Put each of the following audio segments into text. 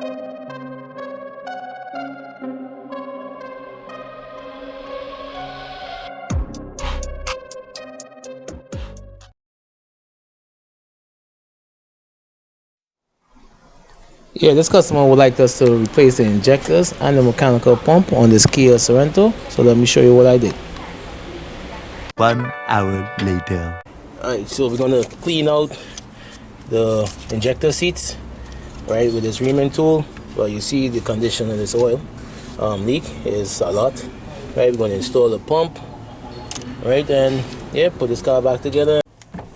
Yeah, this customer would like us to replace the injectors and the mechanical pump on this Kia Sorento. So let me show you what I did. 1 hour later. Alright, so we're gonna clean out the injector seats, right, with this reaming tool. Well, you see the condition of this oil leak is a lot, right? We're gonna install the pump, right, and yeah, put this car back together.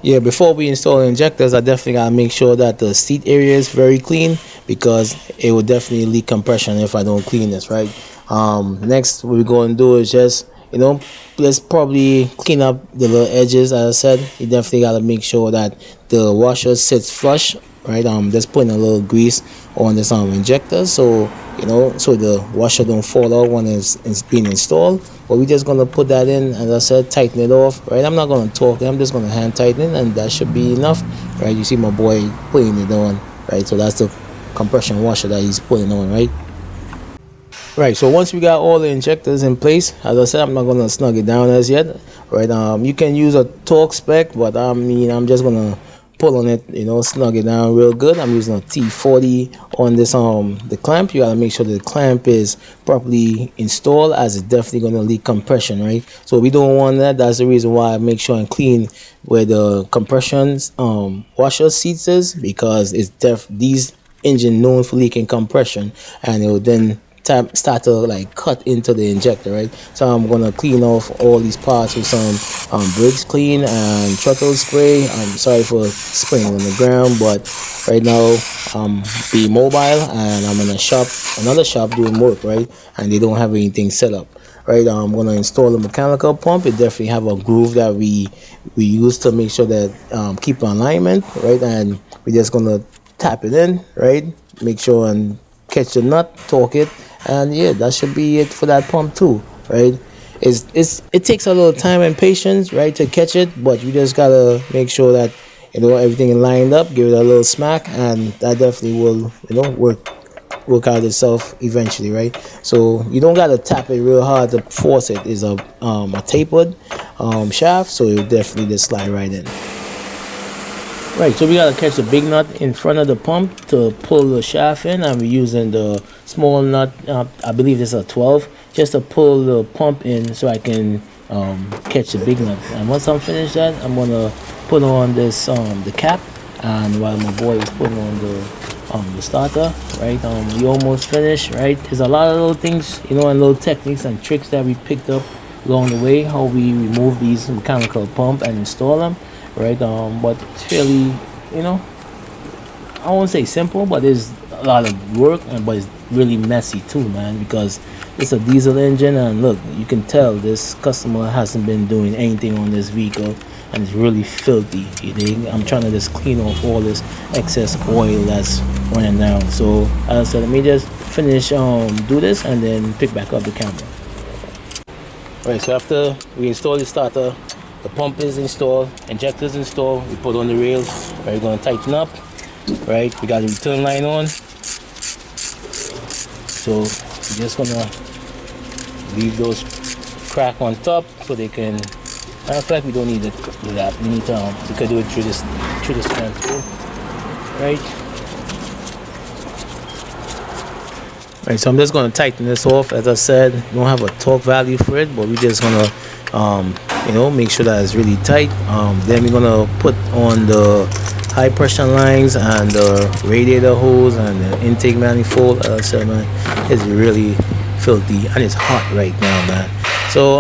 Yeah, before we install the injectors, I definitely gotta make sure that the seat area is very clean, because it will definitely leak compression if I don't clean this, right? Next, what we're going to do is just, let's probably clean up the little edges. As I said, you definitely got to make sure that the washer sits flush, right? Just putting a little grease on this injector, so so the washer don't fall out when it's being installed. But we're just gonna put that in, as I said, tighten it off, right? I'm not gonna torque it, I'm just gonna hand tighten it, and that should be enough, right? You see my boy putting it on, right? So that's the compression washer that he's putting on, right? Right, so once we got all the injectors in place, as I said, I'm not gonna snug it down as yet, right? You can use a torque spec, but I'm just gonna pull on it, snug it down real good. I'm using a T40 on this the clamp. You gotta make sure the clamp is properly installed, as it's definitely gonna leak compression, right? So we don't want that. That's the reason why I make sure and clean where the compression washer seats is, because it's these engine known for leaking compression, and it will then start to like cut into the injector, right? So I'm gonna clean off all these parts with some brakes clean and throttle spray. I'm sorry for spraying on the ground, but right now be mobile, and I'm in another shop doing work, right? And they don't have anything set up, right? I'm gonna install the mechanical pump. It definitely have a groove that we use to make sure that keep alignment, right? And we're just gonna tap it in, right? Make sure and catch the nut, torque it, and yeah, that should be it for that pump too, right? It takes a little time and patience, right, to catch it, but you just gotta make sure that everything is lined up. Give it a little smack, and that definitely will work out itself eventually, right? So you don't gotta tap it real hard to force it. It's a tapered shaft, so it'll definitely just slide right in. Right, so we gotta catch the big nut in front of the pump to pull the shaft in, and we're using the small nut, I believe this is a 12, just to pull the pump in so I can catch the big nut. And once I'm finished that, I'm gonna put on this the cap, and while my boy is putting on the starter, right? We almost finished, right? There's a lot of little things, and little techniques and tricks that we picked up along the way, how we remove these mechanical pump and install them, right? But it's fairly, I won't say simple, but there's a lot of work, but it's really messy too, man, because it's a diesel engine, and look, you can tell this customer hasn't been doing anything on this vehicle, and it's really filthy. You dig? I'm trying to just clean off all this excess oil that's running down. So as I said, let me just finish do this and then pick back up the camera. Right, so after we install the starter, the pump is installed, injectors installed, we put on the rails, right? We're going to tighten up, right? We got the return line on, so we're just going to leave those crack on top so they can, matter of fact, we don't need to do that. We need to, we could do it through this fan too, right? Right, so I'm just going to tighten this off. As I said, we don't have a torque value for it, but we're just going to make sure that it's really tight. Then we're gonna put on the high pressure lines and the radiator hose and the intake manifold. As I said, man, it's really filthy and it's hot right now, man. So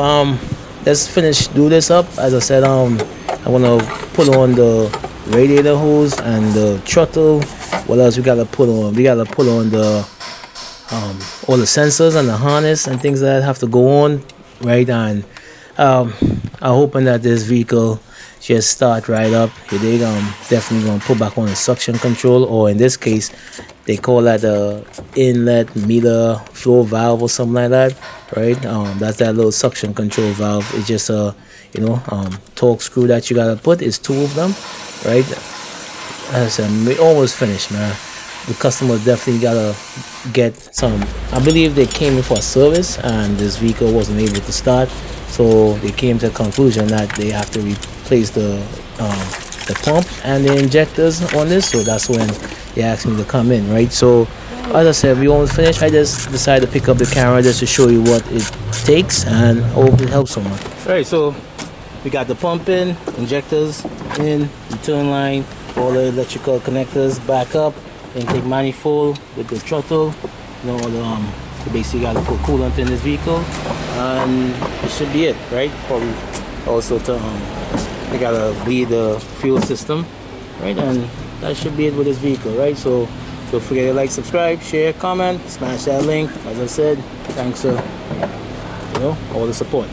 let's do this up. As I said, I want to put on the radiator hose and the throttle. What else we gotta put on? We gotta put on the all the sensors and the harness and things that have to go on, right? And I'm hoping that this vehicle just start right up. You dig? Definitely gonna put back on the suction control, or in this case they call that the inlet meter flow valve or something like that, right? That's that little suction control valve. It's just a torque screw that you gotta put. It's two of them, right? As I said, we almost finished, man. the customer definitely gotta get some. I believe they came in for a service and this vehicle wasn't able to start, so they came to the conclusion that they have to replace the pump and the injectors on this. So that's when they asked me to come in, right? So as I said, we almost finished. I just decided to pick up the camera just to show you what it takes and hope it helps someone. All right, so we got the pump in, injectors in, return line, all the electrical connectors back up, intake manifold with the throttle. You know, basically got to put coolant in this vehicle, and it should be it, right? Probably also to they gotta bleed the fuel system, right? And that should be it with this vehicle, right? So don't forget to like, subscribe, share, comment, smash that link. As I said, thanks for all the support.